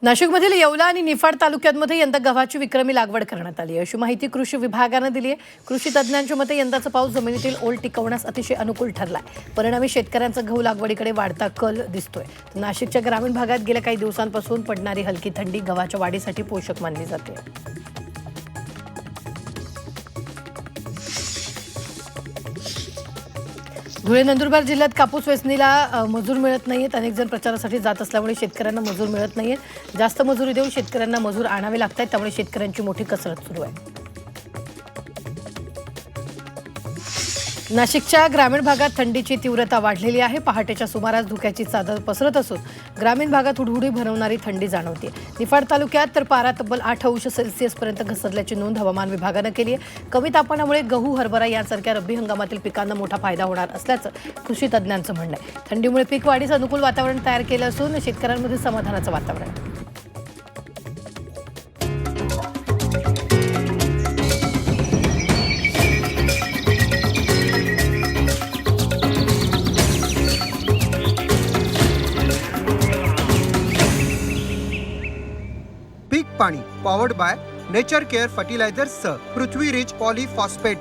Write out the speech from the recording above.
नाशिकमधील येवला आणि निफाड तालुक्यांमध्ये यंदा गव्हाची विक्रमी लागवड करण्यात आली आहे, अशी माहिती कृषी विभागानं दिली आहे. कृषी तज्ज्ञांच्या मते यंदाचा पाऊस जमिनीतील ओल टिकवण्यास अतिशय अनुकूल ठरलाय. परिणामी शेतकऱ्यांचा गहू लागवडीकडे वाढता कल दिसतोय. नाशिकच्या ग्रामीण भागात गेल्या काही दिवसांपासून पडणारी हलकी थंडी गव्हाच्या वाढीसाठी पोषक मानली जाते. धुळे नंदुरबार जिल्ह्यात कापूस वेचणीला मजूर मिळत नाहीत. अनेक जण प्रचारासाठी जात असल्यामुळे शेतकऱ्यांना मजूर मिळत नाहीत. जास्त मजुरी देऊन शेतकऱ्यांना मजूर आणावे लागतात. त्यामुळे शेतकऱ्यांची मोठी कसरत सुरू आहे. नाशिकच्या ग्रामीण भागात थंडीची तीव्रता वाढलेली आहे. पहाटेच्या सुमारास धुक्याची चादर पसरत असून ग्रामीण भागात हुडहुडी भरवणारी थंडी जाणवते. निफाड तालुक्यात तर पारा तब्बल 8 अंश सेल्सिअसपर्यंत घसरल्याची नोंद हवामान विभागानं केली आहे. कमी तापमानामुळे गहू, हरभरा यांसारख्या रब्बी हंगामातील पिकांना मोठा फायदा होणार असल्याचं कृषी तज्ज्ञांचं म्हणणं आहे. थंडीमुळे पीक वाढीस अनुकूल वातावरण तयार केलं असून शेतकऱ्यांमध्ये समाधानाचं वातावरण आहे. पीक पाणी powered by nature care fertilisers Prithvi rich polyphosphate.